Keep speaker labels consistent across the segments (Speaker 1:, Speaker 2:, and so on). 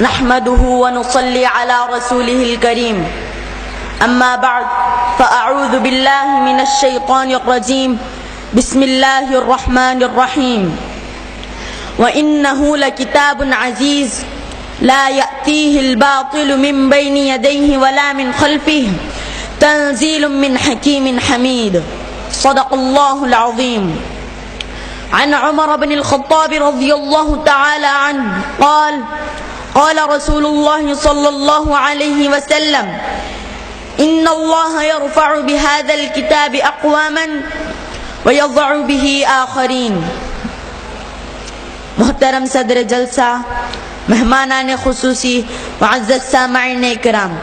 Speaker 1: نحمده ونصلي على رسوله الكريم أما بعد فأعوذ بالله من الشيطان الرجيم بسم الله الرحمن الرحيم وإنه لكتاب عزيز لا يأتيه الباطل من بين يديه ولا من خلفه تنزيل من حكيم حميد صدق الله العظيم عن عمر بن الخطاب رضي الله تعالى عنه قال قال رسول الله صلى الله عليه وسلم إن الله يرفع بهذا الكتاب أقواما ويضع به آخرين. محترم صدر جلسہ، مہمانان خصوصی، معزز سامعین کرام،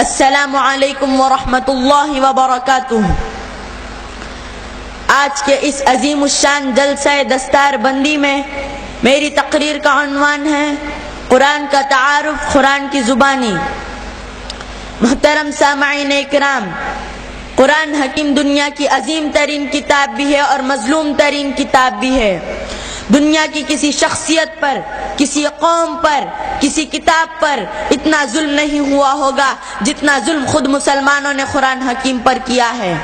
Speaker 1: السلام علیکم ورحمۃ اللہ وبرکاتہ. آج کے اس عظیم الشان جلسہ دستار بندی میں میری تقریر کا عنوان ہے قرآن کا تعارف، قرآن کی زبانی. محترم سامعین کرام، قرآن حکیم دنیا کی عظیم ترین کتاب بھی ہے اور مظلوم ترین کتاب بھی ہے. دنیا کی کسی شخصیت پر، کسی قوم پر، کسی کتاب پر اتنا ظلم نہیں ہوا ہوگا جتنا ظلم خود مسلمانوں نے قرآن حکیم پر کیا ہے.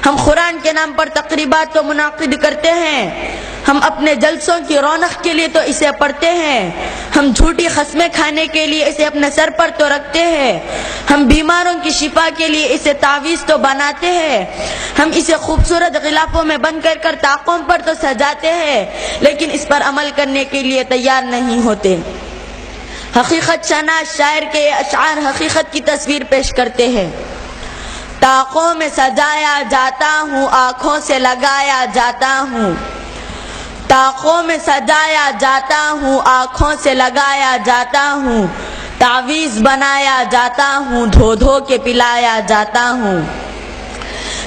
Speaker 1: ہم قرآن کے نام پر تقریبات تو منعقد کرتے ہیں، ہم اپنے جلسوں کی رونق کے لیے تو اسے پڑھتے ہیں، ہم جھوٹی قسمیں کھانے کے لیے اسے اپنے سر پر تو رکھتے ہیں، ہم بیماروں کی شفا کے لیے اسے تعویذ تو بناتے ہیں، ہم اسے خوبصورت غلافوں میں بند کر طاقوں پر تو سجاتے ہیں، لیکن اس پر عمل کرنے کے لیے تیار نہیں ہوتے. حقیقت شناس شاعر کے یہ اشعار حقیقت کی تصویر پیش کرتے ہیں. طاقوں میں سجایا جاتا ہوں، آنکھوں سے لگایا جاتا ہوں. طاقوں میں سجایا جاتا ہوں، آنکھوں سے لگایا جاتا ہوں. تعویذ بنایا جاتا ہوں، دھو دھو کے پلایا جاتا ہوں.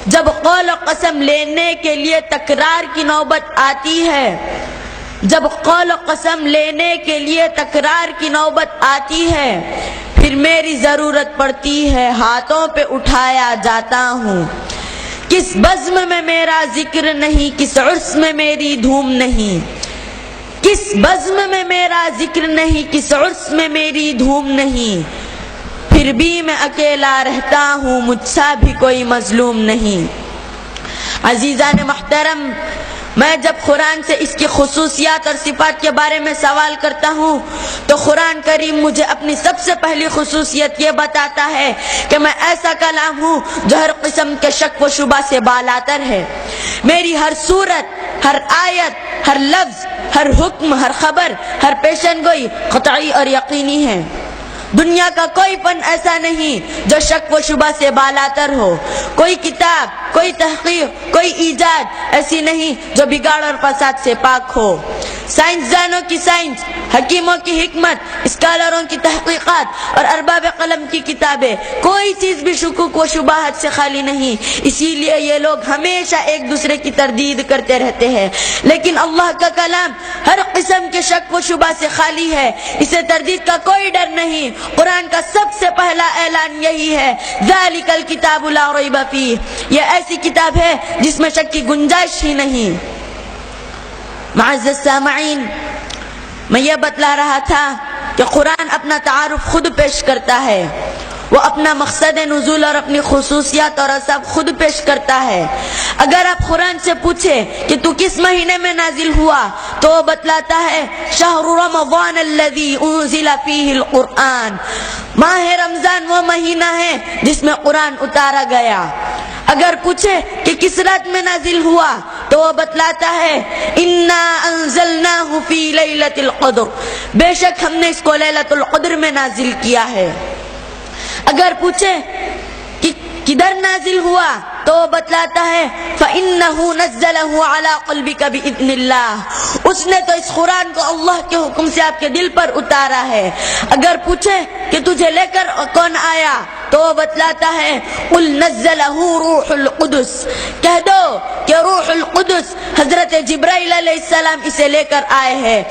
Speaker 1: جب قول و قسم لینے کے لیے تکرار کی نوبت آتی ہے، جب قول و قسم لینے کے لیے تکرار کی نوبت آتی ہے، پھر میری ضرورت پڑتی ہے، ہاتھوں پہ اٹھایا جاتا ہوں. کس بزم میں میرا ذکر نہیں، کس عرس میں میری دھوم نہیں. کس بزم میں میرا ذکر نہیں، کس عرس میں میری دھوم نہیں. پھر بھی میں اکیلا رہتا ہوں، مجھ سا بھی کوئی مظلوم نہیں. عزیزان محترم، میں جب قرآن سے اس کی خصوصیات اور صفات کے بارے میں سوال کرتا ہوں تو قرآن کریم مجھے اپنی سب سے پہلی خصوصیت یہ بتاتا ہے کہ میں ایسا کلام ہوں جو ہر قسم کے شک و شبہ سے بالاتر ہے. میری ہر صورت، ہر آیت، ہر لفظ، ہر حکم، ہر خبر، ہر پیشن گوئی قطعی اور یقینی ہے. دنیا کا کوئی فن ایسا نہیں جو شک و شبہ سے بالاتر ہو. کوئی کتاب، کوئی تحقیق، کوئی ایجاد ایسی نہیں جو بگاڑ اور فساد سے پاک ہو. سائنسدانوں کی سائنس، حکیموں کی حکمت، اسکالروں کی تحقیقات اور ارباب قلم کی کتابیں، کوئی چیز بھی شکوک و شبہات سے خالی نہیں. اسی لیے یہ لوگ ہمیشہ ایک دوسرے کی تردید کرتے رہتے ہیں. لیکن اللہ کا کلام ہر قسم کے شک و شبہ سے خالی ہے، اسے تردید کا کوئی ڈر نہیں. قرآن کا سب سے پہلا اعلان یہی ہے، ذالک الکتاب لا ریب فیہ، یہ ایسی کتاب ہے جس میں شک کی گنجائش ہی نہیں. معزز سامعین، میں یہ بتلا رہا تھا کہ قرآن اپنا تعارف خود پیش کرتا ہے، وہ اپنا مقصد نزول اور اپنی خصوصیات اور اوصاف خود پیش کرتا ہے. اگر آپ قرآن سے پوچھے کہ تو کس مہینے میں نازل ہوا تو وہ بتلاتا ہے شہر رمضان الذی انزل فیہ القرآن، ماہ رمضان وہ مہینہ ہے جس میں قرآن اتارا گیا. اگر پوچھے کہ کس رات میں نازل ہوا تو وہ بتلاتا ہے انا انزلناہ فی لیلۃ القدر، بے شک ہم نے اس کو لیلۃ القدر میں نازل کیا ہے. اگر پوچھے کہ کدھر نازل ہوا تو وہ بتلاتا ہے فَإِنَّهُ نَزَّلَهُ عَلَىٰ قَلْبِكَ بِإِذْنِ اللَّهِ، اس نے تو اس قرآن کو اللہ کے حکم سے آپ کے دل پر اتارا ہے. اگر پوچھے کہ تجھے لے کر کون آیا تو وہ بتلاتا ہے قُلْ نَزَّلَهُ رُوحُ الْقُدُسِ، کہہ دو کہ روح القدس حضرت جبرائیل علیہ السلام اسے لے کر آئے ہیں.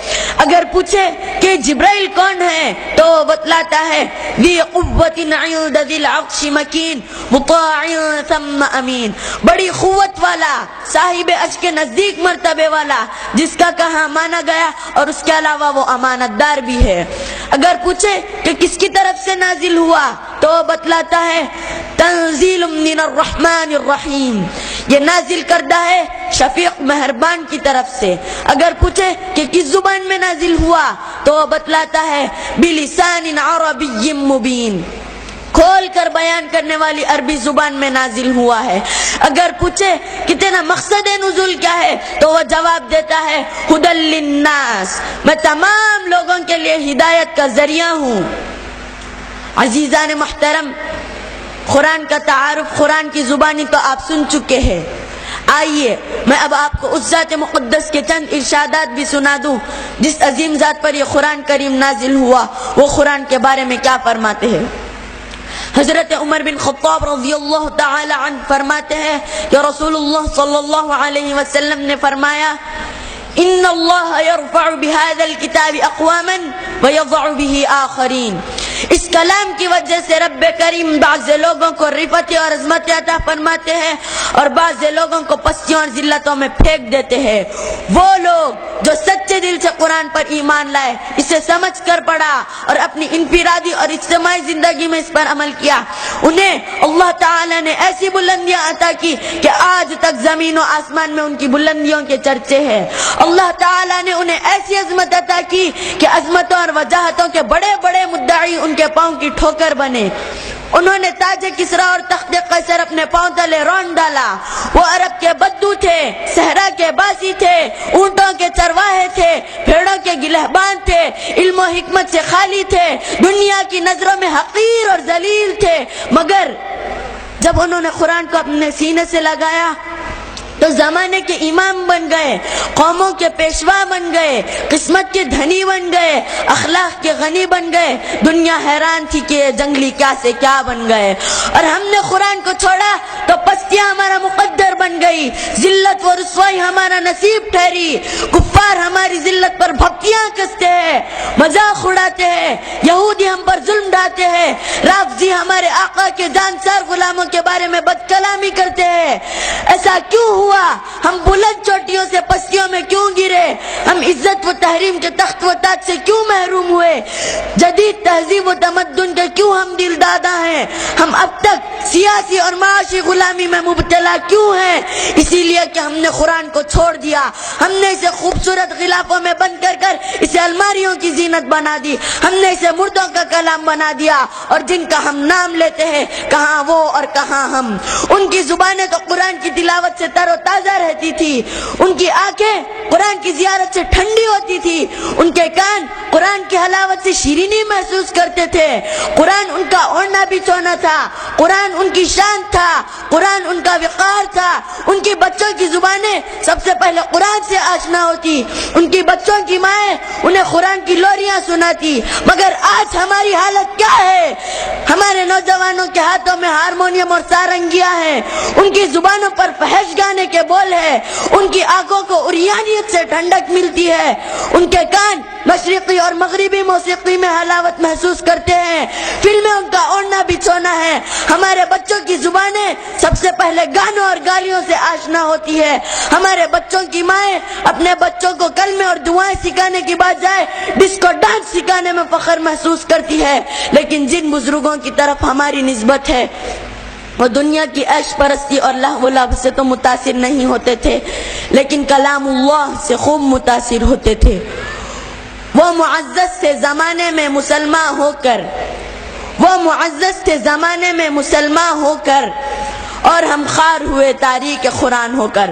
Speaker 1: اگر پوچھے کہ جبرائیل کون ہے تو وہ بتلاتا ہے ذی قوۃ عند ذی العرش مکین مطاع ثم امین، بڑی قوت والا، صاحب عرش کے نزدیک مرتبے والا، جس کا کہا مانا گیا اور اس کے علاوہ وہ امانت دار بھی ہے. اگر پوچھے کہ کس کی طرف سے نازل ہوا تو وہ بتلاتا ہے تنزیل من الرحمن الرحیم، یہ نازل کردہ ہے شفیق مہربان کی طرف سے۔ اگر پوچھے کہ کس زبان میں نازل ہوا تو وہ بتلاتا ہے بلسان عربی مبین، کھول کر بیان کرنے والی عربی زبان میں نازل ہوا ہے۔ اگر پوچھے کہ تیرا مقصد نزول کیا ہے تو وہ جواب دیتا ہے ھدی للناس، میں تمام لوگوں کے لیے ہدایت کا ذریعہ ہوں۔ عزیزان محترم، قرآن کا تعارف قرآن کی زبانی تو آپ سن چکے ہیں، آئیے میں اب آپ کو اس ذات مقدس کے چند ارشادات بھی سنا دوں جس عظیم ذات پر یہ قرآن کریم نازل ہوا، وہ قرآن کے بارے میں کیا فرماتے ہیں۔ حضرت عمر بن خطاب رضی اللہ تعالی عنہ فرماتے ہیں کہ رسول اللہ صلی اللہ علیہ وسلم نے فرمایا ان اللہ یرفع بهذا الكتاب اقواما ویضع به آخرین، اس کلام کی وجہ سے رب کریم بعض لوگوں کو رفعت اور عظمت عطا فرماتے ہیں اور بعض لوگوں کو پستیوں اور ذلتوں میں پھینک دیتے ہیں۔ وہ لوگ جو سچے دل سے قرآن پر ایمان لائے، اسے سمجھ کر پڑھا اور اپنی انفرادی اور اجتماعی زندگی میں اس پر عمل کیا، انہیں اللہ تعالی نے ایسی بلندیاں عطا کی کہ آج تک زمین و آسمان میں ان کی بلندیوں کے چرچے ہیں۔ اللہ تعالی نے انہیں ایسی عظمت عطا کی کہ عظمتوں اور وجاہتوں کے بڑے بڑے مدعی ان کے پاؤں کی ٹھوکر بنے۔ انہوں نے تاج کسریٰ اور تخت قیصر اپنے پاؤں تلے رون ڈالا۔ وہ عرب کے بدو تھے، صحرا کے باسی تھے، اونٹوں کے چرواہے تھے، بھیڑوں کے گلہبان تھے، علم و حکمت سے خالی تھے، دنیا کی نظروں میں حقیر اور ذلیل تھے، مگر جب انہوں نے قرآن کو اپنے سینے سے لگایا تو زمانے کے امام بن گئے، قوموں کے پیشوا بن گئے، قسمت کے دھنی بن گئے، اخلاق کے غنی بن گئے۔ دنیا حیران تھی کہ یہ جنگلی کیا سے کیا بن گئے، اور ہم نے قرآن کو چھوڑا تو پستیاں ہمارا مقدر بن گئی، ذلت و رسوائی ہمارا نصیب ٹھہری، کفار ہماری ذلت پر بھپکیاں کستے ہیں، مذاق اڑاتے ہیں، یہودی ہم پر ظلم ڈھاتے ہیں، رافضی ہمارے آقا کے جانسار غلاموں کے بارے میں بد کلامی کرتے ہیں۔ ایسا کیوں ہوا؟ ہم بلند چوٹیوں سے پستیوں میں کیوں گرے؟ ہم عزت و تحریم کے تخت و تاج سے کیوں محروم ہوئے؟ جدید تہذیب و تمدن کے کیوں ہم دل دادا ہیں؟ ہم اب تک سیاسی اور معاشی غلامی میں مبتلا کیوں ہیں؟ اسی لیے کہ ہم نے قرآن کو چھوڑ دیا، ہم نے اسے خوبصورت غلافوں میں بند کر اسے الماریوں کی زینت بنا دی، ہم نے اسے مردوں کا کلام بنا دیا، اور جن کا ہم نام لیتے ہیں کہاں وہ اور کہاں ہم۔ ان کی زبانیں تو قرآن کی تلاوت سے تر و تازہ رہتی تھی، ان کی آنکھیں قرآن کی زیارت سے ٹھنڈی ہوتی تھی، ان کے کان قرآن کی حلاوت سے شیرینی محسوس کرتے تھے، قرآن ان کا اوڑھنا بچھونا تھا، قرآن ان کی شان تھا، قرآن ان کا وقار تھا۔ ان کی بچوں کی زبانیں سب سے پہلے قرآن سے آشنا ہوتی، ان کی بچوں کی مائیں انہیں قرآن کی لوریاں سناتی، مگر آج ہماری حالت کیا ہے؟ ہمارے نوجوانوں کے ہاتھوں میں ہارمونیم اور سارنگیاں ہیں، ان کی زبانوں پر فحش گانے کے بول ہے، ان کی آنکھوں کو عریانیت سے ٹھنڈک ملتی ہے، ان کے کان مشرقی اور مغربی موسیقی میں حلاوت محسوس کرتے ہیں، فلمیں ان کا اوڑھنا بچھونا ہے۔ ہمارے بچوں کی زبانیں سب سے پہلے گانوں اور گالیوں سے آشنا ہوتی ہے، ہمارے بچوں کی مائیں اپنے بچوں کو کلمے اور دعائیں سکھانے کی بجائے ڈسکو ڈانس سکھانے میں فخر محسوس کرتی ہے۔ لیکن جن بزرگوں کی طرف ہماری نسبت ہے وہ دنیا کی عیش پرستی اور لہو و لعب سے تو متاثر نہیں ہوتے تھے، لیکن کلام اللہ سے خوب متاثر ہوتے تھے۔ وہ معزز تھے زمانے میں مسلمان ہو کر، وہ معزز تھے زمانے میں مسلمان ہو کر، اور ہم خار ہوئے تاریخ قرآن ہو کر۔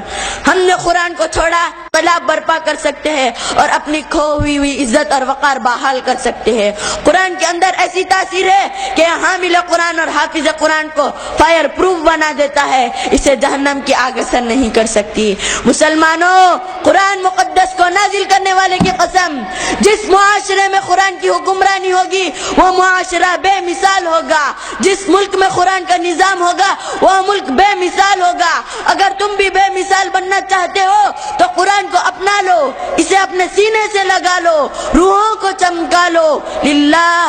Speaker 1: ہم نے قرآن کو چھوڑا، انقلاب برپا کر سکتے ہیں اور اپنی کھوئی ہوئی عزت اور وقار بحال کر سکتے ہیں۔ قرآن کے اندر ایسی تاثیر ہے کہ حامل قرآن اور حافظ قرآن کو فائر پروف بنا دیتا ہے، اسے جہنم کی آگ اثر نہیں کر سکتی۔ مسلمانوں، قرآن مقدس کو نازل کرنے والے کی قسم، جس معاشرے میں قرآن کی حکمرانی ہوگی وہ معاشرہ بے مثال ہوگا، جس ملک میں قرآن کا نظام ہوگا وہ ملک بے مثال ہوگا۔ اگر تم بھی بے مثال بننا چاہتے ہو تو قرآن کو اپنا لو، اسے اپنے سینے سے لگا لو، روحوں کو چمکا لو۔ للہ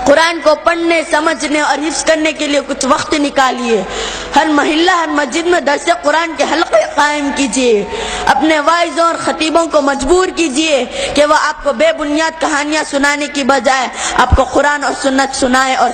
Speaker 1: قرآن کو پڑھنے سمجھنے اور حفظ کرنے کے لیے کچھ وقت نکالیے. ہر محلہ ہر مسجد میں درس قرآن کے حلقے قائم کیجیے. اپنے واعظوں اور خطیبوں کو مجبور کیجیے کہ وہ آپ کو بے بنیاد کہانیاں سنانے کی بجائے آپ کو قرآن اور سنت سنائے اور